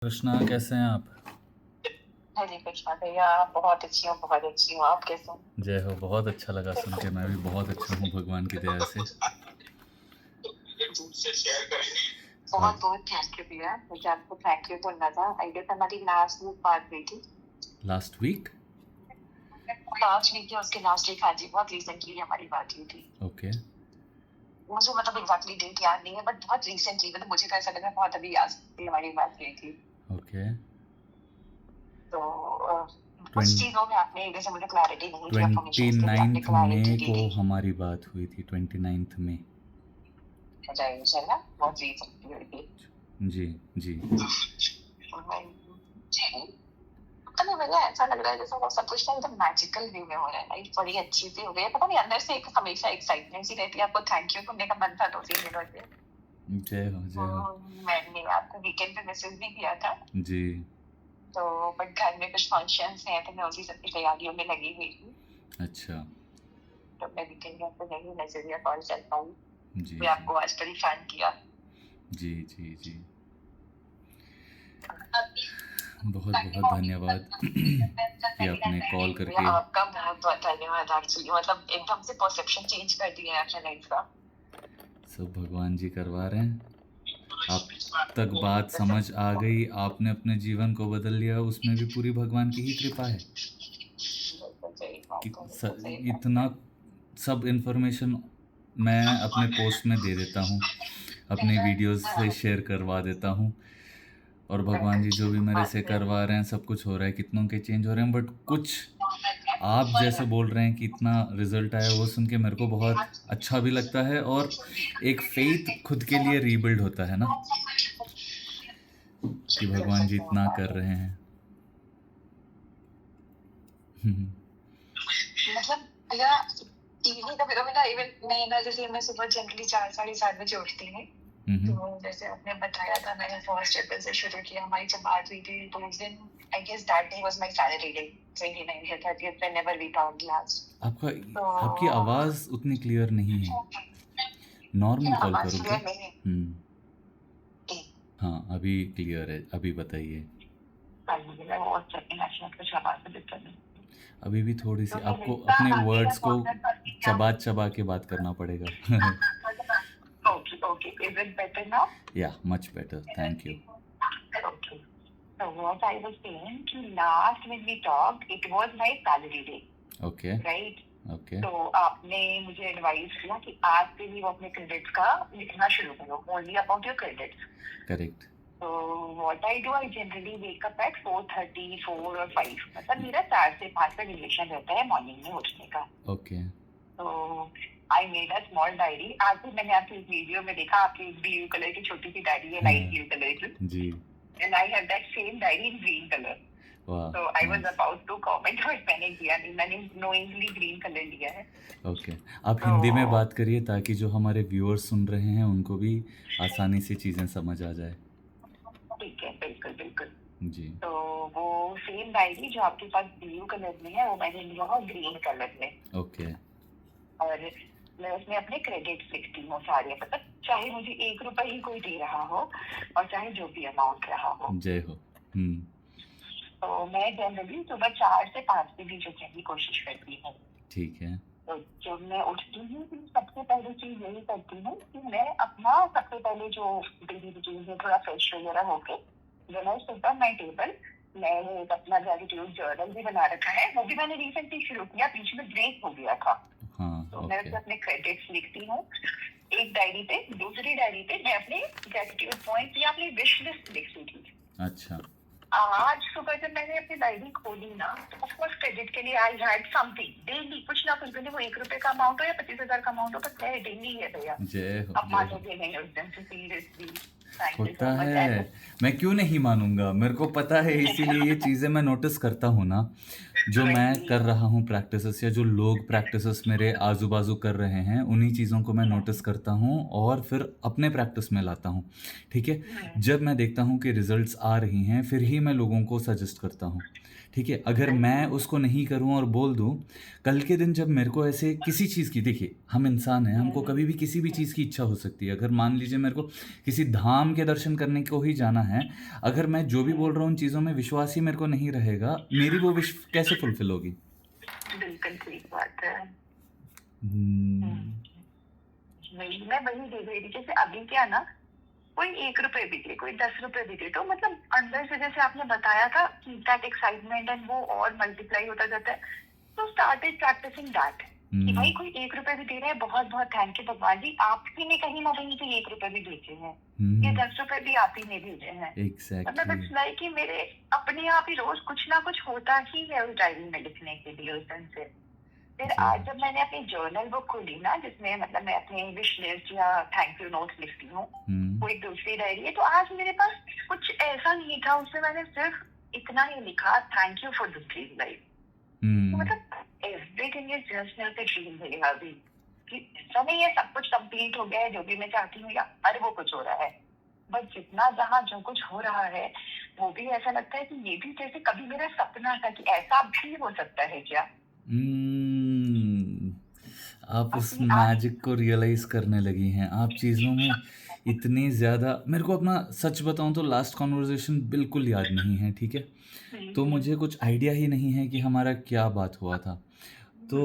कृष्णा, कैसे हैं आप? हरे कृष्णा भैया, बहुत अच्छी हूँ, बहुत अच्छी हूँ। आप कैसे हैं? जय हो। बहुत अच्छा लगा सुन के। मैं भी बहुत अच्छा हूँ भगवान की दया से। बहुत बहुत थैंक यू भैया। मुझे आपको थैंक यू बोलना था। आई गेस हमारी लास्ट वीक बात हुई थी। Last week? लास्ट वीक या उसके लास्ट वीक, हाँ जी, बहुत रिसेंटली हमारी बात हुई थी। ओके। मुझे मतलब एग्जैक्टली डेट याद नहीं है, बट बहुत रिसेंटली, मतलब मुझे तो ऐसा लग रहा है बहुत अभी आज हमारी बात हुई थी। ओके। तो कुछ चीजों में आपने जैसे मुझे क्लैरिटी नहीं थी, इन्फॉर्मेशन के लिए आपने 29 क्लैरिटी मई दी को थी। हमारी बात हुई थी। 29 में। इंशाल्लाह बहुत रिसेंटली हुई थी। जी जी। जी। पता नहीं, मुझे ऐसा लग रहा है जैसे वो सब कुछ ना एकदम मैजिकल वे में हो रहा है। लाइफ बड़ी अच्छी सी हो गई है। पता नहीं, अंदर से एक हमेशा एक्साइटमेंट सी रहती है। आपको थैंक यू करने का मन था 2-3 दिनों से। जय हो जय हो। मैंने आपको वीकेंड पे मैसेज भी किया था। जी। तो बट घर में कुछ फंक्शंस हैं, तो मैं उसी सब की तैयारियों में लगी हुई थी। अच्छा। तो मैं वीकेंड में आपको नहीं मैसेज या कॉल कर पाऊँ। जी मैं जी आपको आज परेशान किया। जी जी जी। बहुत बहुत धन्यवाद कि आपने कॉल भैया, करके। आपका बहुत बहुत धन्यवाद। एक्चुअली मतलब एकदम से परसेप्शन चेंज कर दिया है आपने लाइफ का। सब भगवान जी करवा रहे हैं। आप तक बात समझ आ गई, आपने अपने जीवन को बदल लिया, उसमें भी पूरी भगवान की ही कृपा है। बिल्कुल सही बात कि है, बिल्कुल सही बात इतना है। सब इन्फॉर्मेशन मैं अपने पोस्ट में दे देता हूँ, अपने वीडियोस से शेयर करवा देता हूँ, और भगवान जी जो भी मेरे से करवा रहे हैं, सब कुछ हो रहा है, कितनों के चेंज हो रहे हैं, बट कुछ आप जैसे बोल रहे हैं कि इतना रिजल्ट आया, वो सुन के मेरे को बहुत अच्छा भी लगता है, और एक फेथ खुद के लिए रीबिल्ड होता है ना, कि भगवान जी इतना कर रहे हैं। मतलब भैया, इवनिंग कभी कभी ना, इवन मैं ना, जैसे मैं सुबह जनरली 4-7:30 बजे उठती हूँ। तो जैसे आपने बताया था, मैंने फर्स्ट एप्रल से शुरू किया। हमारी जब बात हुई थी तो उस दिन I guess that day was my salary day. 29 या 30th, whenever we talked last. आपका तो आपकी आवाज़ उतनी क्लियर नहीं है। नॉर्मल कॉल आवाज करो क्या? क्लियर नहीं है। हाँ, अभी क्लियर है। अभी बताइए। वो सेकंड एक्शन कुछ आवाज में दिक्कत नहीं। अभी भी थोड़ी सी तो मैं आपको लिखता अपने आगे का वर्ड्स को कॉर्नर पर क्या। चबा चबा के बात करना पड़ेगा। Okay okay, is it better now? या much better, thank you. Okay. So what I was saying, कि last when we talked, it was my salary day, okay right? Okay. तो आपने मुझे एडवाइस किया कि आज से भी वो अपने क्रेडिट्स का लिखना शुरू करो, only about your credits. Correct. तो what I do, I generally wake up at 4:30, 4 और 5। मतलब मेरा 4 से 5 का रिलेशन रहता है मॉर्निंग में उठने का। ओके। तो I made a small diary. आज भी मैंने आपकी वीडियो में देखा, आपकी ब्लू कलर की छोटी सी डायरी है, लाइट ब्लू कलर की। जी। And I have that same diary in green color. वाह, So I was nice. about to comment, but मैंने किया नहीं। मैंने knowingly green color लिया है। ओके। आप तो हिंदी में बात करिए ताकि जो हमारे व्यूअर्स सुन रहे हैं उनको भी आसानी से चीज़ें समझ आ जाए। ठीक है, बिल्कुल बिल्कुल। जी। तो वो सेम डायरी जो आपके पास ब्लू कलर में है, वो मैंने लिया है ग्रीन कलर में। ओके। और मैं उसमें अपने क्रेडिट्स लिखती हूँ सारे, मतलब चाहे मुझे 1 रुपए ही कोई दे रहा हो और चाहे जो भी अमाउंट रहा हो। जय हो। तो मैं जनरली सुबह 4 से 5 के बीच उठने की कोशिश करती हूँ। ठीक है। तो जब मैं उठती हूँ तो सबसे पहले चीज यही करती हूँ कि मैं अपना सबसे पहले जो डेली रूटीन है, थोड़ा फ्रेश वगैरह होके जब मैं सिट ऑन माई टेबल, मैंने एक अपना ग्रेटिट्यूड जर्नल भी बना रखा है। वो भी मैंने रिसेंटली शुरू किया, बीच में ब्रेक हो गया था। हाँ। तो मैं ओके। उसमें अपने क्रेडिट्स लिखती हूँ एक डायरी पे। दूसरी डायरी पे मैं अपने ग्रेटिट्यूड पॉइंट या अपनी विश लिस्ट लिखती थी। अच्छा। आज सुबह जब मैंने अपनी डायरी खोली ना, तो ऑफ कोर्स क्रेडिट के लिए आई हैड समथिंग डेली, कुछ ना कुछ, भले वो 1 रुपए का अमाउंट हो या 25,000 का अमाउंट हो, बस है, डेली है भैया। जय हो अब जय हो। मानोगे नहीं उस दिन से, सीरियसली। थैंक यू होता सो मच। है। मैं क्यों नहीं मानूंगा, मेरे को पता है, इसीलिए ये चीज़ें मैं नोटिस करता हूँ ना, जो मैं कर रहा हूँ प्रैक्टिसेस, या जो लोग प्रैक्टिसेस मेरे आजू बाजू कर रहे हैं, उन्हीं चीज़ों को मैं नोटिस करता हूँ और फिर अपने प्रैक्टिस में लाता हूँ। ठीक है। जब मैं देखता हूँ कि रिजल्ट्स आ रही हैं, फिर ही मैं लोगों को सजेस्ट करता हूँ। ठीक है। अगर मैं उसको नहीं करूँ और बोल दूँ, कल के दिन जब मेरे को ऐसे किसी चीज़ की, देखिए हम इंसान हैं, हमको कभी भी किसी भी चीज़ की इच्छा हो सकती है। अगर मान लीजिए मेरे को किसी धाम राम के दर्शन करने को ही जाना है, अगर मैं जो भी बोल रहा हूँ उन चीज़ों में विश्वास ही मेरे को नहीं रहेगा, मेरी वो विश कैसे फुलफिल होगी? बिल्कुल सही बात है। हम्म, मैं वही देख रही थी, जैसे अभी क्या ना, कोई 1 रुपए भी दे, कोई 10 रुपए भी दे, तो मतलब अंदर से जैसे आपने बताया था कि दैट एक्साइटमेंट एंड वो और मल्टीप्लाई होता जाता है। तो स्टार्टेड प्रैक्टिसिंग दैट कि भाई कोई 1 रुपए भी दे रहा है, बहुत बहुत थैंक यू भगवान जी, आप ही ने कहीं ना कहीं से 1 रुपए भी भेजे हैं, ये 10 रुपए भी आप ही ने भेजे हैं। मतलब एग्जैक्टली। इट्स लाइक कि मेरे अपने आप ही रोज कुछ ना कुछ होता ही है उस डायरी में लिखने के लिए उस दिन से। फिर आज जब मैंने अपनी जर्नल बुक खोली ना, जिसमें मतलब मैं अपनी विश लिस्ट या थैंक यू नोट्स लिखती हूँ, वो एक दूसरी डायरी है, तो आज मेरे पास कुछ ऐसा नहीं था, उसमें मैंने सिर्फ इतना ही लिखा, thank you for this dream life. तो मतलब everything is just like a dream भैया अभी, कि ऐसा नहीं है सब कुछ कंप्लीट हो गया है जो भी मैं चाहती हूँ या अरे वो कुछ हो रहा है, बट जितना जहाँ जो कुछ हो रहा है वो भी ऐसा लगता है कि ये भी जैसे कभी मेरा सपना था कि ऐसा भी हो सकता है क्या। आप उस अपनी आज मैजिक को रियलाइज करने लगी हैं, आप चीज़ों में इतनी ज़्यादा, मेरे को अपना सच बताऊं तो लास्ट कॉन्वर्जेशन बिल्कुल याद नहीं है, ठीक है? तो मुझे कुछ आइडिया ही नहीं है कि हमारा क्या बात हुआ था। तो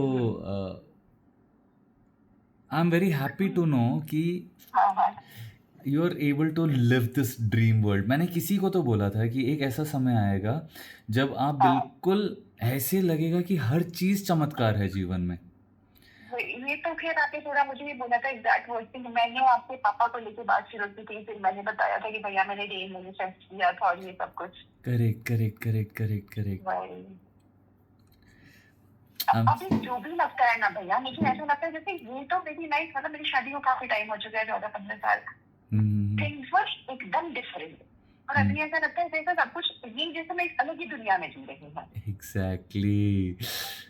I am very happy to know कि हाँ हाँ you are able to live this dream world. मैंने किसी को तो बोला था कि एक ऐसा समय आएगा जब आप हाँ, बिल्कुल ऐसे लगेगा कि हर चीज़ चमत्कार है जीवन में। ये तो खैर आपने थोड़ा मुझे भी बोला था एग्जैक्ट वर्ड कि मैंने आपके पापा को लेके बात शुरू की थी, फिर मैंने बताया था कि भैया मैंने ड्रीम मैनिफेस्ट किया था और ये सब कुछ। Correct correct correct correct correct. वही। I'm अभी जो भी लगता है ना भैया, मुझे ऐसा लगता है जैसे ये तो मेरी लाइफ, मतलब मेरी शादी को काफी टाइम हो चुका है, 14-15 साल। थिंग्स वर एकदम डिफरेंट, और अभी ऐसा लगता है जैसे सब कुछ ये जैसे मैं एक अलग ही दुनिया में जी रही हूँ, एग्जैक्टली।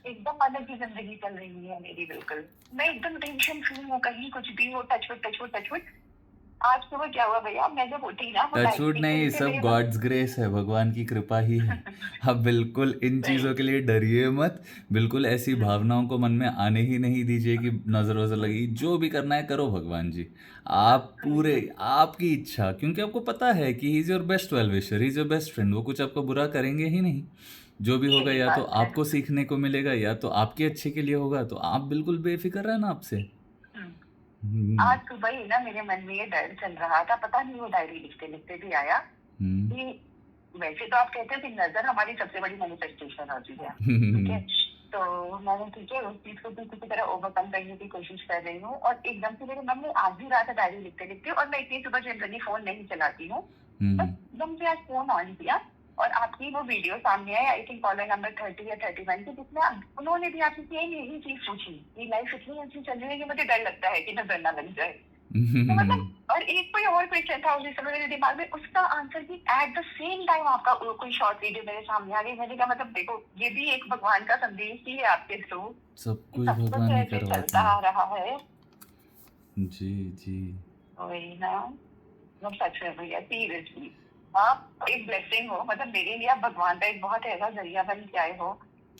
एकदम अलग ही जिंदगी चल रही है मेरी। बिल्कुल मैं एकदम टेंशन फ्री हूँ, कहीं कुछ भी हो, टचवुड टचवुड टचवुड। आज सुबह क्या हुआ भैया, मैं जब उठी ना वो डायरी टचवुड लिखते नहीं, लिखते सब मेरे मन गॉड्स ग्रेस है, भगवान की कृपा ही है। आप बिल्कुल इन चीज़ों के लिए डरिए मत, बिल्कुल ऐसी भावनाओं को मन में आने ही नहीं दीजिए कि नज़र वज़र लगी। जो भी करना है करो भगवान जी, आप पूरे आपकी इच्छा, क्योंकि आपको पता है कि he is your best well wisher, he is your best friend, वो कुछ आपको बुरा करेंगे ही नहीं। जो भी होगा सही या तो बात है। आपको सीखने को मिलेगा या तो आपके अच्छे के लिए होगा, तो आप बिल्कुल बेफिक्र रहना आपसे। आज सुबह ही ना मेरे मन में ये डर चल रहा था, पता नहीं वो डायरी लिखते लिखते भी आया कि वैसे तो आप कहते हो कि नजर हमारी सबसे बड़ी मैनिफेस्टेशन होती है, ठीक है? तो मैंने ठीक है उस चीज को भी किसी तरह ओवरकम करने की कोशिश कर रही हूँ, और एकदम से मेरे मन में आ भी रहा था डायरी लिखते लिखते, और मैं इतनी सुबह जनरली फोन नहीं चलाती हूँ, बस एकदम से आज फोन ऑन किया और आपकी वो वीडियो सामने आई, आई थिंक कॉलर नंबर 30 या 31 की, जिसमें उन्होंने भी आपसे सेम यही चीज पूछी कि लाइफ इतनी अच्छी चल रही है कि मुझे डर लगता है कि नजर ना लग जाए। तो मतलब, और एक कोई और क्वेश्चन था उस समय मेरे दिमाग में, उसका आंसर भी एट द सेम टाइम आपका कोई शॉर्ट वीडियो मेरे सामने आ गई। मैंने कहा मतलब देखो, ये भी एक भगवान का संदेश ही है आपके थ्रू, सब कि कुछ सब कुछ भगवान ही ऐसे करवाते चलता आ हैं। रहा है। जी जी। वही ना, मतलब सच में भैया सीरियसली आप एक ब्लेसिंग हो, मतलब मेरे लिए आप भगवान का एक बहुत ऐसा जरिया बन के आए हो।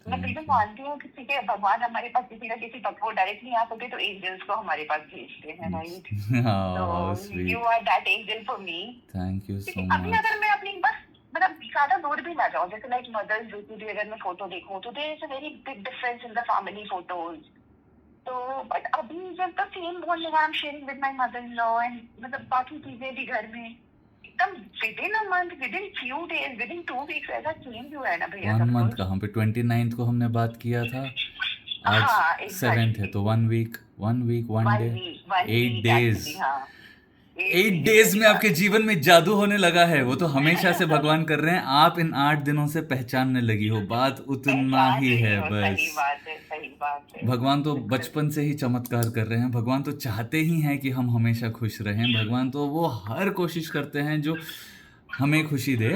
मैं थैंक बिल्कुल यू। मानती हूँ कि ठीक है, भगवान हमारे पास किसी ना किसी पक्ष को डायरेक्ट नहीं आ सकते तो एंजल्स को हमारे पास भेजते हैं, राइट? तो how you sweet. Are that angel for me. Thank you क्योंकि सो अभी मच। अगर मैं अपनी बस मतलब ज्यादा दूर भी ना जाऊँ, जैसे लाइक मदर्स डे की भी अगर मैं फोटो देखूँ तो there is a very big difference in the family photos. तो बट अभी जब तक same bonding I am sharing with my mother in law, and मतलब बाकी चीजें भी घर में एकदम within a month, within few days, within 2 weeks ऐसा चेंज हुआ है ना भैया 1 मंथ सब कुछ। कहाँ पे, 29th को हमने बात किया था, आज हाँ 7th है, एग्जैक्टली। तो 1 week, 1 week 1 day, one 8 week days. Actually, हाँ 8 डेज सही में बात आपके जीवन में जादू होने लगा है, वो तो हमेशा से भगवान कर रहे हैं, आप इन 8 दिनों से पहचानने लगी हो, बात उतना पहचान ही रही है हो, बस। सही बात है, सही बात है। भगवान तो बिल्कुल। बचपन से ही चमत्कार कर रहे हैं, भगवान तो चाहते ही हैं कि हम हमेशा खुश रहें, भगवान तो वो हर कोशिश करते हैं जो हमें खुशी दे,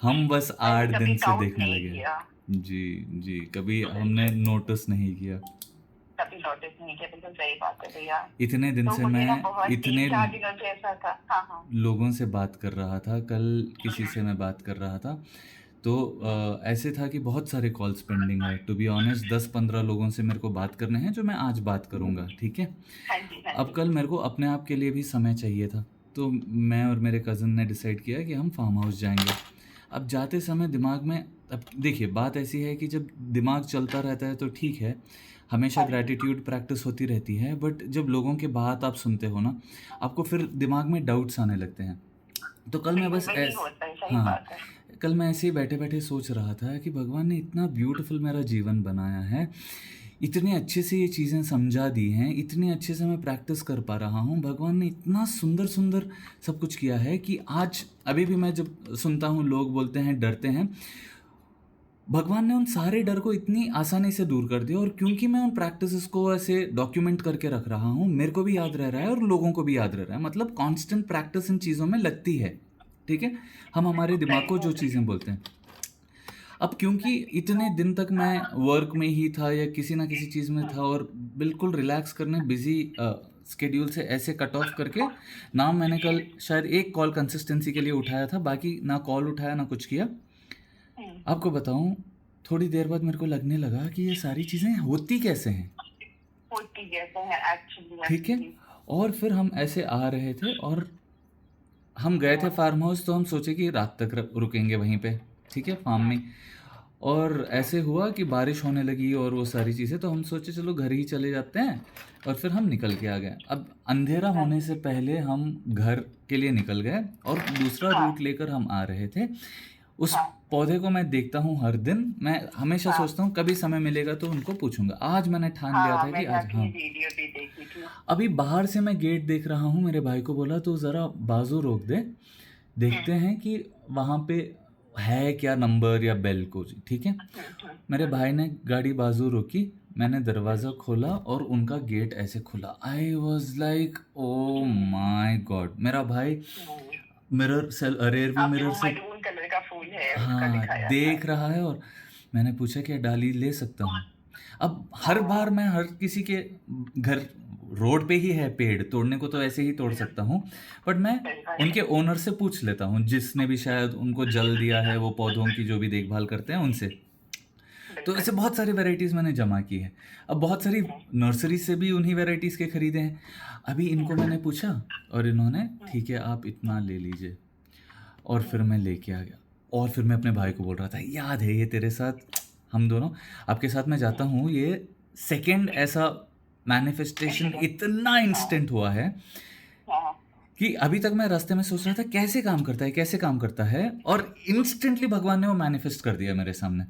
हम बस मैंने 8 दिन कभी से डाउट देखने नहीं लगे हैं। किया। जी जी, कभी हमने बिल्कुल, नोटिस नहीं किया। कभी नोटिस नहीं किया, बिल्कुल सही बात है भैया। इतने दिन तो से मुझे मैं ना बहुत इतने 3-4 दिनों से ऐसा था। हाँ हाँ। लोगों से बात कर रहा था, कल किसी से मैं बात कर रहा था, तो ऐसे था कि बहुत सारे कॉल्स पेंडिंग है, टू बी ऑनेस्ट 10-15 लोगों से मेरे को बात करने हैं जो मैं आज बात करूंगा, ठीक है? हाँ जी हाँ अब जी। कल मेरे को अपने आप के लिए भी समय चाहिए था, तो मैं और मेरे कज़न ने डिसाइड किया कि हम फार्म हाउस जाएंगे। अब जाते समय दिमाग में, अब देखिए बात ऐसी है कि जब दिमाग चलता रहता है तो ठीक है, हमेशा हाँ जी, ग्रैटिट्यूड प्रैक्टिस होती रहती है, बट जब लोगों की बात आप सुनते हो ना, आपको फिर दिमाग में डाउट्स आने लगते हैं। तो कल मैं बिल्कुल बस वही होता है, सही हाँ, बात है। कल मैं ऐसे ही बैठे-बैठे सोच रहा था कि भगवान ने इतना ब्यूटीफुल मेरा जीवन बनाया है, इतने अच्छे से ये चीज़ें समझा दी हैं, इतने अच्छे से मैं प्रैक्टिस कर पा रहा हूँ, भगवान ने इतना सुंदर-सुंदर सब कुछ किया है कि आज अभी भी मैं जब सुनता हूँ लोग बोलते हैं, डरते हैं, भगवान ने उन सारे डर को इतनी आसानी से दूर कर दिया, और क्योंकि मैं उन प्रैक्टिसेस को ऐसे डॉक्यूमेंट करके रख रहा हूँ, मेरे को भी याद रह रहा है और लोगों को भी याद रह रहा है। मतलब कांस्टेंट प्रैक्टिस इन चीज़ों में लगती है, ठीक है? हम हमारे दिमाग सही को जो बात है। चीज़ें बोलते हैं। अब क्योंकि इतने दिन तक मैं वर्क में ही था या किसी ना किसी चीज़ में था, और बिल्कुल रिलैक्स करने बिज़ी शेड्यूल से ऐसे कट ऑफ करके, ना मैंने कल शायद एक कॉल कंसिस्टेंसी के लिए उठाया था, बाकी ना कॉल उठाया ना कुछ किया। हम्म, आपको बताऊँ, थोड़ी देर बाद मेरे को लगने लगा कि ये सारी चीज़ें होती कैसे हैं, होती कैसे है एक्चुअली, ठीक है? एक्चुअली। और फिर हम ऐसे आ रहे थे और हम गए थे फार्म हाउस, तो हम सोचे कि रात तक रुकेंगे वहीं पे, ठीक है, फार्म में। और ऐसे हुआ कि बारिश होने लगी और वो सारी चीज़ें, तो हम सोचे चलो घर ही चले जाते हैं, और फिर हम निकल के आ गए। अब अंधेरा होने से पहले हम घर के लिए निकल गए और दूसरा हाँ रूट लेकर हम आ रहे थे। उस हाँ पौधे को मैं देखता हूँ हर दिन, मैं हमेशा हाँ सोचता हूँ कभी समय मिलेगा तो उनको पूछूंगा। आज मैंने ठान लिया हाँ, था कि मैंने आज, आपकी हाँ, ये वीडियो भी देखी थी। अभी बाहर से मैं गेट देख रहा हूँ, मेरे भाई को बोला तो ज़रा बाजू रोक दे, देखते हम्म, हैं कि वहाँ पे है क्या नंबर या बेल कुछ, ठीक है? मेरे भाई ने गाड़ी बाजू रोकी, मैंने दरवाज़ा खोला और उनका गेट ऐसे खुला। I was like oh my God! मेरा भाई हम्म। रियर व्यू आपने मिरर वो से, मरून कलर का फूल है उसका हाँ, दिखाया था। देख रहा है, और मैंने पूछा क्या डाली ले सकता हूँ? अब हर बार हाँ मैं हर किसी के घर, रोड पे ही है पेड़, तोड़ने को तो ऐसे ही तोड़ सकता हूँ, बट मैं सही बात उनके है। ओनर से पूछ लेता हूँ, जिसने भी शायद उनको जल दिया है, वो पौधों की जो भी देखभाल करते हैं उनसे। तो बिल्कुल। ऐसे बहुत सारी वैराइटीज़ मैंने जमा की है। अब बहुत सारी नर्सरी से भी उन्हीं वैराइटीज़ के खरीदे हैं। अभी इनको मैंने पूछा और इन्होंने ठीक है आप इतना ले लीजिए, और फिर मैं लेके आ गया। और फिर मैं अपने भाई को बोल रहा था, याद है ये तेरे साथ, हम दोनों आपके साथ मैं जाता हूँ, ये सेकंड ऐसा मैनिफेस्टेशन एक्सीडेंट। इतना हाँ इंस्टेंट हुआ है हाँ कि अभी तक मैं रास्ते में सोच रहा था कैसे काम करता है, कैसे काम करता है, और इंस्टेंटली भगवान ने वो मैनिफेस्ट कर दिया मेरे सामने।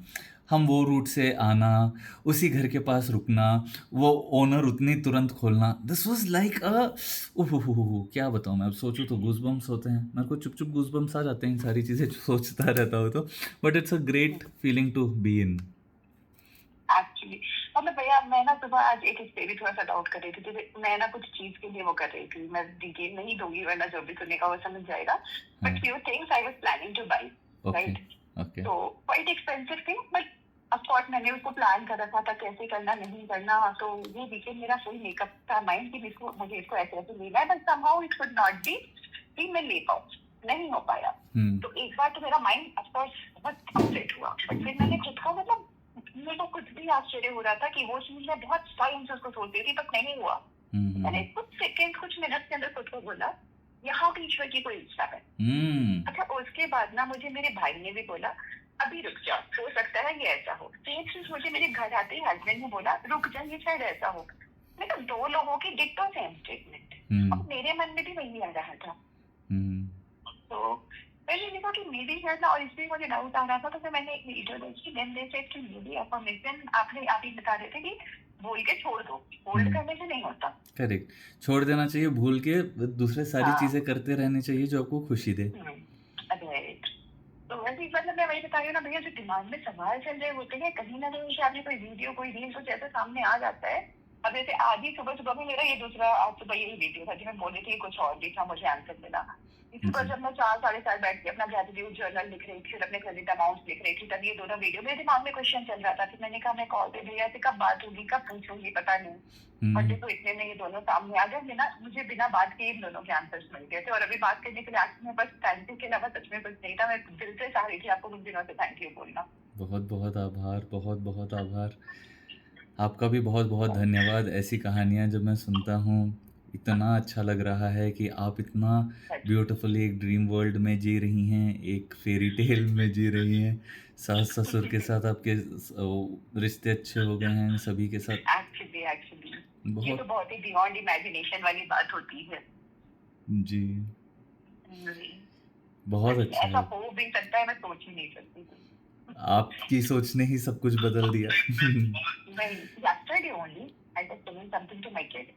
हम वो रूट से आना, उसी घर के पास रुकना, वो ओनर उतनी तुरंत खोलना, दिस वाज लाइक अ, ओह क्या बताऊँ मैं, अब सोचूं तो गूज़बम्प्स होते हैं, मेरे को चुप चुप गूज़बम्प्स आ जाते हैं इन सारी चीज़ें सोचता रहता हूँ तो, but it's a great feeling to be in. Actually. मतलब भैया मैं ना सुबह आज एक इस पे भी थोड़ा सा डाउट कर रही थी, जैसे मैं ना कुछ चीज के लिए वो कर रही थी, मैं डिटेल नहीं दूंगी वरना जो भी सुनेगा वो समझ जाएगा। हाँ, but few things I was planning to buy, okay, right? Okay, तो quite expensive thing, but of course मैंने उसको प्लान कर रखा था कैसे करना नहीं करना। तो ये वीकेंड मेरा फुल मेकअप था माइंड कि इसको मुझे इसको ऐसे ऐसे लेना है, but somehow it could not be कि मैं ले पाऊँ, नहीं हो पाया। तो एक बार तो मेरा माइंड ऑफ कोर्स बहुत अपसेट हुआ, बट फिर मैंने खुद को मतलब मेरे को कुछ भी आश्चर्य हो रहा था कि वो चीज मैं बहुत टाइम से उसको सोचती थी बट नहीं हुआ। मैंने कुछ सेकंड कुछ मिनट के अंदर खुद को बोला यहाँ भी ईश्वर की कोई इच्छा है। अच्छा उसके बाद ना मुझे मेरे भाई ने भी बोला अभी रुक जा, हो सकता है ये ऐसा हो। सेम चीज मुझे मेरे घर आते ही हस्बैंड ने बोला रुक जा ये शायद ऐसा हो। मतलब दो लोगों की डिट्टो सेम स्टेटमेंट और मेरे मन में भी वही आ रहा था। तो मैंने देखा कि मे बी शायद ना, और इसलिए मुझे डाउट आ रहा था, तो फिर मैंने एक वीडियो देखी, देन दे सेड कि मे बी अफर्मेशन आपने आप ही बता रहे थे कि बोल के छोड़ दो, होल्ड करने से नहीं होता। करेक्ट, छोड़ देना चाहिए, भूल के दूसरे सारी हाँ चीज़ें करते रहनी चाहिए जो आपको खुशी दे। राइट। तो वैसे ही मतलब मैं वही बता रही हूँ ना भैया, जो दिमाग में सवाल चल रहे होते हैं कहीं ना कहीं से आपने कोई वीडियो कोई रील कुछ ऐसा सामने आ जाता है। अब जैसे आज ही सुबह सुबह में मेरा ये दूसरा आज सुबह यही वीडियो था कि मैं बोली थी कुछ और भी था, मुझे आंसर मिला। इसी पर जी, जब मैं 4 साढ़े 4 बैठ के अपना ग्रेटिट्यूड जर्नल लिख रही थी और अपने क्रेडिट अमाउंट लिख रही थी, तब ये दोनों वीडियो मेरे दिमाग में क्वेश्चन चल रहा था। फिर मैंने कहा मैं कॉल पे भैया से कब बात होगी, कब पूछूंगी, पता नहीं। और देखो इतने में ये दोनों सामने आ गए, मुझे बिना बात के इन दोनों के आंसर्स मिल गए थे। और अभी बात करने के लिए आज मैं बस थैंक यू के अलावा सच में कुछ नहीं था। मैं दिल से चाह रही थी आपको कुछ दिनों से थैंक यू बोलना। बहुत बहुत आभार, बहुत बहुत आभार। आपका भी बहुत बहुत धन्यवाद। ऐसी कहानियाँ जब मैं सुनता हूँ, इतना अच्छा लग रहा है कि आप इतना सच ब्यूटीफुली एक ड्रीम वर्ल्ड में जी रही हैं, एक फेरी टेल में जी रही हैं। सास-ससुर के साथ आपके रिश्ते अच्छे हो गए हैं सभी के साथ। एक्चुअली एक्चुअली ये तो बहुत बहुत ही बियॉन्ड इमेजिनेशन वाली बात होती है। जी, जी, बहुत बट अच्छा ऐसा है। हो भी सकता है, मैं सोच ही नहीं सकती थी। आपकी सोच ने ही सब कुछ बदल दिया। Well, yesterday only, I was telling something to my kid.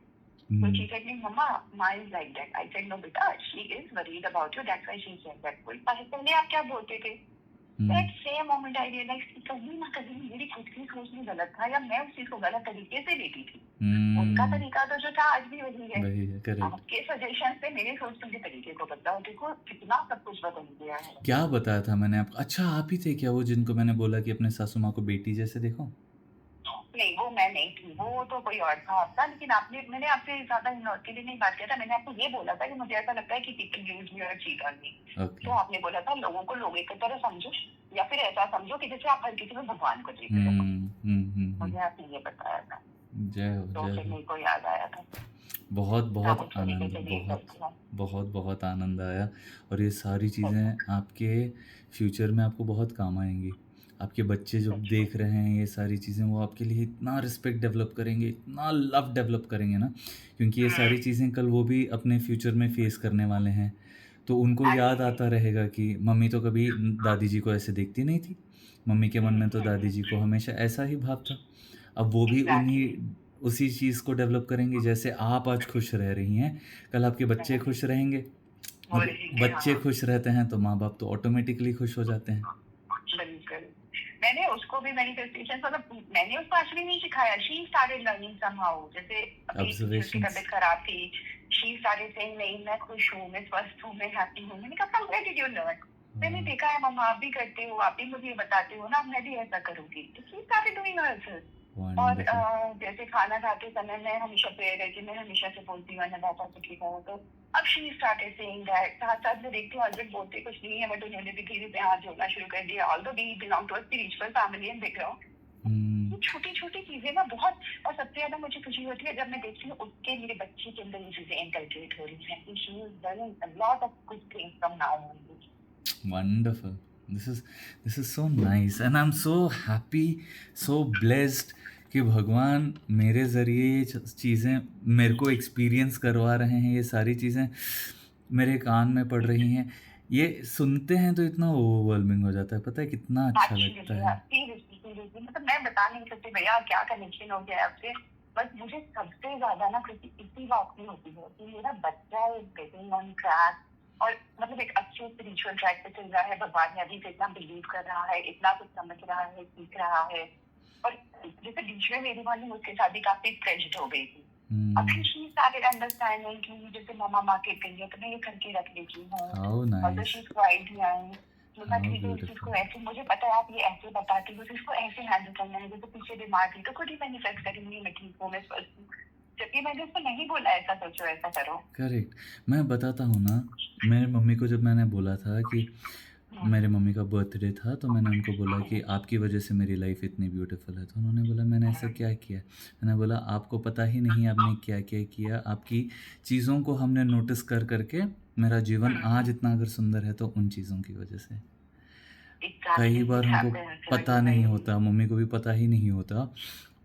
So hmm, she said, me, Mama, Ma is like that. I said, no, beta, she is worried about you. That's why she said that. कोई पहले आप क्या बोलते थे? हुँ, That same moment I realized कि कभी ना कभी मेरी खुद की सोच में गलत था या मैं उस चीज को गलत तरीके से लेती थी। उनका हुँ, तरीका तो जो था आज भी वही है। वही है, करेक्ट। आपके सजेशन से मेरे सोचने के तरीके को बदला, देखो कितना सब कुछ बदल गया है। क्या बताया था मैंने आपको? अच्छा आप ही थे क्या वो जिनको मैंने बोला कि अपने सासू माँ को बेटी जैसे देखो? नहीं, वो मैं नहीं थी, वो तो कोई और था आपका। लेकिन मैंने आपसे ज्यादा इन-लॉज़ के लिए नहीं बात किया था। मैंने आपको ये बोला था कि मुझे ऐसा लगता है कि पीपल यूज़ मी और चीट ऑन मी। ओके। तो आपने बोला था लोगों को लोगों की तरह समझो या फिर ऐसा समझो कि जैसे आप हर किसी में भगवान को देख रहे हो। हुँ। मुझे आपने ये बताया था, जय हो, तो जय फिर हो। मेरे को याद आया था। बहुत-बहुत तब उस तरीके आनंद से डील बहुत, करती हूँ। बहुत-बहुत आनंद आया और ये सारी सच में, चीज़ें आपके फ्यूचर में आपको बहुत काम आएँगी। आपके बच्चे जब सच में। देख रहे हैं ये सारी चीज़ें वो आपके लिए इतना रिस्पेक्ट डेवलप करेंगे, इतना लव डेवलप करेंगे ना, क्योंकि ये सारी चीज़ें कल वो भी अपने फ्यूचर में फेस करने वाले हैं। तो उनको याद एक्चुअली। आता रहेगा कि मम्मी तो कभी दादी जी को ऐसे देखती नहीं थी। मम्मी के मन में तो दादी जी को हमेशा ऐसा ही भाव था। अब वो भी उन्हीं एग्ज़ैक्टली। उसी चीज़ को डेवलप करेंगे जैसे आप आज खुश रह रही हैं, कल आपके बच्चे खुश रहेंगे वो और रहेंगे, बच्चे हाँ। खुश रहते हैं तो माँ-बाप तो ऑटोमैटिकली खुश हो जाते हैं। बिल्कुल। मैंने उसको भी मैनिफेस्टेशन मतलब मैंने उसको एक्चुअली नहीं सिखाया। She started learning somehow. जैसे अभी पीछे उसकी ऑब्जर्वेशंस। तबीयत खराब थी। शी स्टार्टेड सेइंग नहीं मैं खुश हूँ, मैं स्वस्थ हूँ, मैं हैप्पी हूँ। मैंने कहा from where did you learn? मैंने वाह! देखा है मम्मा आप भी करते हो, आप भी मुझे ये बताते हो ना, अब मैं भी ऐसा करूँगी। तो शी स्टार्टेड डूइंग हर्सेल्फ। और वंडरफुल। जैसे खाना खाते समय मैं हमेशा प्रेयर है कि मैं हमेशा से बोलती हूँ अन्नदाता सुखी भव। तो अब शी स्टार्टेड सेइंग दैट। साथ-साथ मैं देखती हूँ हस्बैंड बोलते कुछ नहीं है बट उन्होंने भी धीरे-धीरे हाथ जोड़ना शुरू कर दिया। Although we belong to a spiritual family in background. हुँ, ये छोटी-छोटी चीज़ें ना बहुत। और सबसे ज़्यादा मुझे खुशी होती है जब मैं देखती हूँ उसके मेरे बच्चे के अंदर ये चीज़ें इनकलकेट हो रही हैं कि she is learning a lot of good things from now onwards. Wonderful. This is this is so nice and I am so happy, so blessed कि भगवान मेरे ज़रिए ये चीज़ें मेरे को एक्सपीरियंस करवा रहे हैं, ये सारी चीज़ें मेरे कान में पड़ रही हैं। ये सुनते हैं तो इतना ओवरवेलमिंग हो जाता है, पता है कितना अच्छा लगता एक्चुअली है। सीरियसली सीरियसली मतलब मैं बता नहीं सकती भैया क्या कनेक्शन हो गया है आपसे। बस मुझे सबसे ज्यादा ना खुशी इसी बात की होती है कि मेरा बच्चा इज गेटिंग ऑन ट्रैक और मतलब एक अच्छे स्पिरिचुअल ट्रैक पे चल रहा है। भगवान में अभी से इतना बिलीव कर रहा है, इतना कुछ समझ रहा है, सीख रहा है। और जैसे बीच में मेरी मॉर्निंग उसके साथ भी काफी प्रेज्ड हो गई थी। अभी हुँ, शी स्टार्टेड अंडरस्टैंडिंग कि जैसे मम्मा मार्केट गई है तो मैं ये करके रख लेती हूँ। हाउ और तो nice, she is quite young. मैंने कहा हाउ ठीक है इस चीज ब्यूटीफुल। को ऐसे मुझे पता है आप ये ऐसे बताती हो तो इसको ऐसे हैंडल करना है। जैसे पीछे बीमार थी तो खुद ही मैनिफेस्ट करूंगी मैं ठीक हूँ, मैं स्वस्थ हूँ। जबकि मैंने उसको नहीं बोला ऐसा सोचो ऐसा करो। करेक्ट। मैं बताता हूँ ना, मेरे मम्मी को जब मैंने बोला था कि हम्म, मेरे मम्मी का बर्थडे था, तो मैंने उनको बोला कि आपकी वजह से मेरी लाइफ़ इतनी ब्यूटीफुल है। तो उन्होंने बोला मैंने ऐसा क्या किया? मैंने बोला आपको पता ही नहीं आपने क्या-क्या किया। आपकी चीज़ों को हमने नोटिस कर के मेरा जीवन आज इतना अगर सुंदर है तो उन चीज़ों की वजह से। कई एग्जैक्टली बार इट हमको हैपेंस पता नहीं होता, मम्मी को भी पता ही नहीं होता,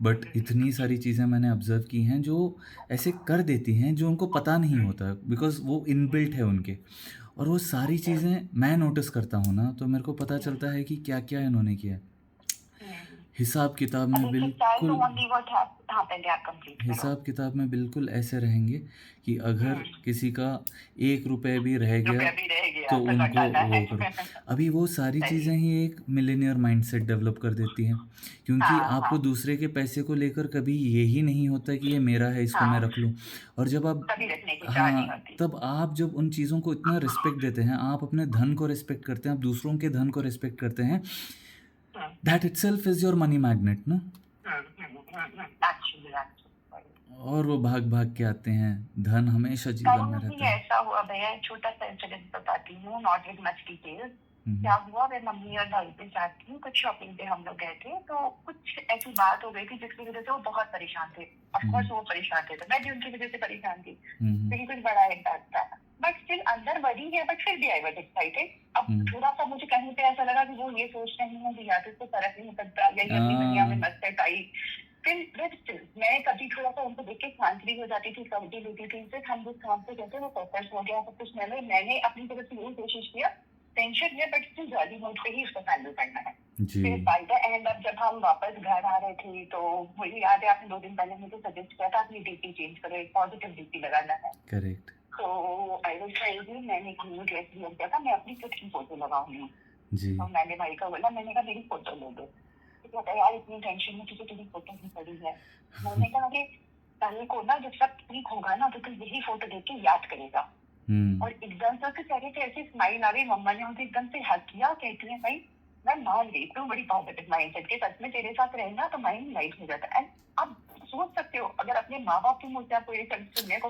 बट इतनी सारी चीज़ें मैंने ऑब्ज़र्व की हैं जो ऐसे कर देती हैं जो उनको पता नहीं होता बिकॉज़ वो इनबिल्ट है उनके। और वो सारी चीज़ें मैं नोटिस करता हूँ ना, तो मेरे को पता चलता है कि क्या-क्या इन्होंने किया है। हिसाब-किताब में अभी फिर चाइल्ड बिल्कुल ओनली व्हाट हैपेंड आप कंप्लीट करो। हिसाब-किताब में बिल्कुल ऐसे रहेंगे कि अगर किसी का ₹1 भी रह गया, रुपया भी रह गया तो तो उनको लौटाना है। वो करो। अभी वो सारी सही। चीज़ें ही एक मिलेनियर माइंडसेट डेवलप कर देती हैं, क्योंकि हाँ हाँ आपको दूसरे के पैसे को लेकर कभी ये ही नहीं होता कि ये मेरा है, इसको मैं हाँ। रख लूँ। और जब आप कभी रखने की चाह नहीं हाँ, होती। तब आप जब उन चीज़ों को इतना रिस्पेक्ट देते हैं, आप अपने धन को रिस्पेक्ट करते हैं, आप दूसरों के धन को रिस्पेक्ट करते हैं, hmm that itself is your money magnet ना। एक्चुअली एक्चुअली और वो भाग-भाग के आते हैं, धन हमेशा जीवन कल में भी रहता है। ऐसा हुआ भैया, एक छोटा सा इंसिडेंट बताती हूँ, नॉट विद मच डिटेल्स। क्या हुआ, मैं मम्मी और भाई के साथ थी, कुछ शॉपिंग पे हम लोग गए थे, तो कुछ ऐसी बात हो गई थी जिसकी वजह से वो बहुत परेशान थे। ऑफ कोर्स वो परेशान थे, तो मैं भी उनकी वजह से परेशान थी, क्योंकि कुछ बड़ा इम्पैक्ट था। बट स्टिल अंदर बड़ी है, बट फिर भी आई वाज एक्साइटेड। अब थोड़ा सा मुझे कहीं पे ऐसा लगा कि वो ये सोच रही है कि या तो इसको फर्क नहीं पड़ता, या ये अपनी दुनिया में मस्त है टाई। फिर मैं कभी थोड़ा सा उनको देख के शांत भी हो जाती थी, कविटी लेती थी, फिर हम जिस काम से कहते वो फोकस हो गया सब कुछ। मैंने अपनी तरफ से यही कोशिश किया, टेंशन है बट स्टिल जॉली मोड पे ही उसको हैंडल करना है। फिर बाय द एंड अब जब हम वापस घर आ रहे थे, तो मुझे याद है आपने 2 दिन पहले मुझे सजेस्ट किया था अपनी डीपी चेंज करो, एक पॉजिटिव डीपी लगाना है। करेक्ट। तो आई वाज ट्राइंग, मैंने एक न्यू ड्रेस लिया था, मैं अपनी खुद की फोटो लगाऊंगी। जी। तो मैंने भाई को बोला, मैंने कहा मेरी फोटो ले दो। तो कहता है यार इतनी टेंशन में तुझे तेरी फोटो नहीं पड़ी है। मैंने कहा कि कल को ना जब सब ठीक होगा ना, तो तू यही फोटो देख के याद करेगा। और एकदम से उसके चेहरे पे ऐसी स्माइल आ गई, मम्मा ने मुझे एकदम से हक किया, कहती है भाई मैं मान गई तू बड़ी पॉजिटिव माइंडसेट के, सच में तेरे साथ रहना तो माइंड लाइट हो जाता है। अब सोच सकते हो अगर अपने माँ बाप के मुंह से आपको ये सब सुनने को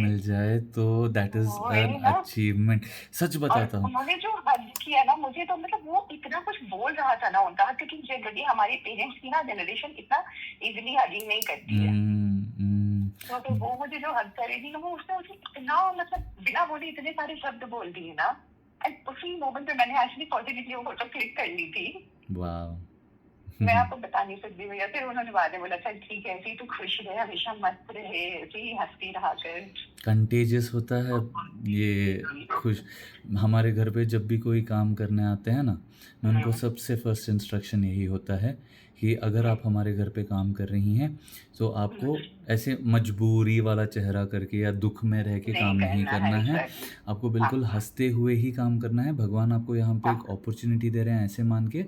मिल जाए तो दैट इज एन वही ना। अचीवमेंट। सच और बताता हूँ। उन्होंने जो हग किया ना मुझे, तो मतलब वो इतना कुछ बोल रहा था ना उनका, क्योंकि जनरली हमारे पेरेंट्स की ना जनरेशन इतना इजिली हगिंग नहीं करती है। तो वो मुझे जो हग करेगी ना, वो उसने मुझे इतना मतलब बिना बोले इतने सारे शब्द बोल दिए ना, एंड उसी मोमेंट पे मैंने एक्चुअली पॉजिटिवली वो फोटो क्लिक कर ली थी। वाह। मैं आपको बता नहीं सकती भैया। फिर उन्होंने बाद में बोला चल ठीक है, ऐसी तू खुश रहे, हमेशा मस्त रहे, ऐसे ही हंसती रहा कर। कंटेजियस होता है ये खुश। हमारे घर पे जब भी कोई काम करने आते हैं ना, मैं उनको सबसे फर्स्ट इंस्ट्रक्शन यही होता है कि अगर आप हमारे घर पे काम कर रही हैं तो आपको ऐसे मजबूरी वाला चेहरा करके या दुख में रह के काम नहीं करना है। आपको बिल्कुल हंसते हुए ही काम करना है। भगवान आपको यहाँ पे एक अपॉर्चुनिटी दे रहे हैं ऐसे मान के।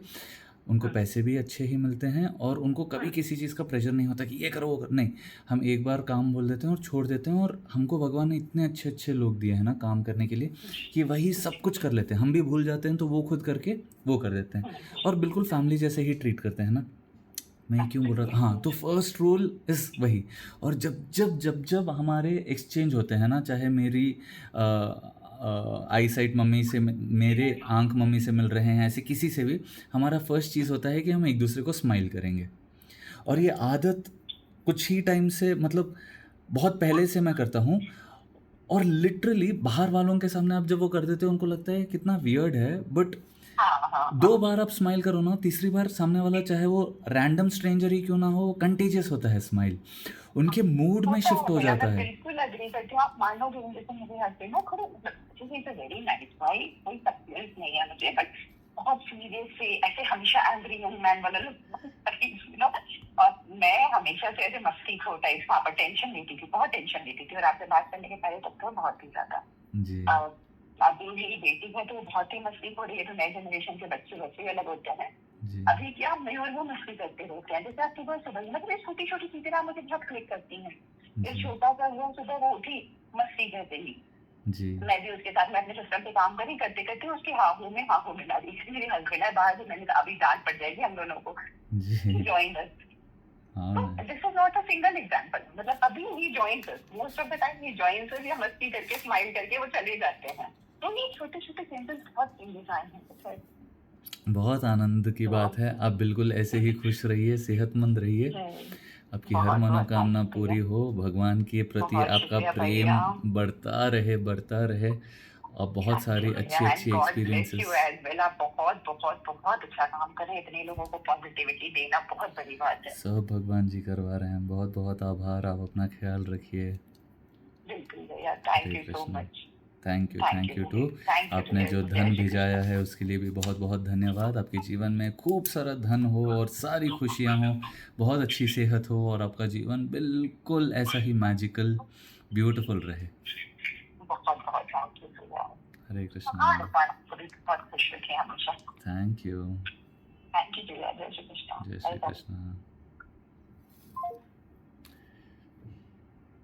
उनको पैसे भी अच्छे ही मिलते हैं और उनको कभी किसी चीज़ का प्रेशर नहीं होता कि ये करो वो करो। नहीं, हम एक बार काम बोल देते हैं और छोड़ देते हैं। और हमको भगवान ने इतने अच्छे अच्छे लोग दिए हैं ना काम करने के लिए कि वही सब कुछ कर लेते हैं। हम भी भूल जाते हैं तो वो खुद करके वो कर देते हैं और बिल्कुल फैमिली जैसे ही ट्रीट करते हैं ना। मैं क्यों बोल रहा था, हाँ, तो फर्स्ट रूल इज़ वही। और जब जब जब जब हमारे एक्सचेंज होते हैं ना, चाहे मेरी आई साइट मम्मी से, मेरे आंख मम्मी से मिल रहे हैं, ऐसे किसी से भी, हमारा फर्स्ट चीज़ होता है कि हम एक दूसरे को स्माइल करेंगे। और ये आदत कुछ ही टाइम से, मतलब बहुत पहले से मैं करता हूँ। और लिटरली बाहर वालों के सामने आप जब वो कर देते हो उनको लगता है कितना वियर्ड है, बट 2 बार आप स्माइल करो ना, तीसरी बार सामने वाला चाहे वो रैंडम स्ट्रेंजर ही क्यों ना हो, कंटेजियस होता है स्माइल। उनके मूड में शिफ्ट हो जाता है। बिल्कुल एग्री करती हूँ। आप मानोगे नहीं, जैसे मेरे हस्बैंड ना थोड़े मतलब वेरी नाइस भाई, कोई तकलीफ नहीं है मुझे, बट बहुत सीरियस से ऐसे हमेशा एंग्री यंग मैन वाला नो। और मैं हमेशा से ऐसे मस्ती खो टाइप, वहाँ पर टेंशन लेती थी, बहुत टेंशन लेती थी। और आपसे बात करने के पहले तक तो बहुत ही ज्यादा जी। अभी मेरी बेटी है तो बहुत ही मस्ती हो रही है, तो नए जनरेशन के बच्चे वैसे अलग होते हैं। अभी क्या मैं और वो मस्ती करते रहते हैं, जैसे आप सुबह सुबह मतलब ये छोटी छोटी चीजें ना मुझे बहुत क्लिक करती हैं। ये छोटा सा वो सुबह वो उठी मस्ती कहते ही जी। मैं भी उसके साथ, मैं अपने सिस्टम पे काम करी, करते करते उसके हाथों में डाली। मेरे हस्बैंड है बाहर, तो मैंने कहा अभी डांट पड़ जाएगी हम दोनों को। Join us. तो this is not a single example, मतलब अभी ही joins us, most of the time ही जॉइंस अस, या मस्ती करके स्माइल करके वो चले जाते हैं। तो ये छोटे छोटे चेंजेस बहुत इंडिजाइन है। बहुत आनंद की बात है। आप बिल्कुल ऐसे ही खुश रहिए, सेहतमंद रहिए, आपकी हर मनोकामना पूरी हो, भगवान के प्रति आपका प्रेम बढ़ता रहे और बहुत सारी अच्छी अच्छी एक्सपीरियंसेस। आप बहुत बहुत बहुत अच्छा काम करें, इतने लोगों को पॉजिटिविटी देना बहुत बड़ी बात है। सब भगवान जी करवा रहे हैं। बहुत बहुत आभार। आप अपना ख्याल रखिए। बिल्कुल भैया, thank you so much. Thank you too. आपने जो धन भिजाया है उसके लिए भी बहुत बहुत धन्यवाद। आपके जीवन में खूब सारा धन हो और सारी खुशियाँ हो, बहुत अच्छी सेहत हो और आपका जीवन बिल्कुल ऐसा ही मैजिकल ब्यूटीफुल रहे। बहुत बहुत थैंक यू भैया। हरे कृष्ण। बहुत खुश रखें हमेशा। Thank you. थैंक यू भैया। जय श्री कृष्ण। जय श्री कृष्ण।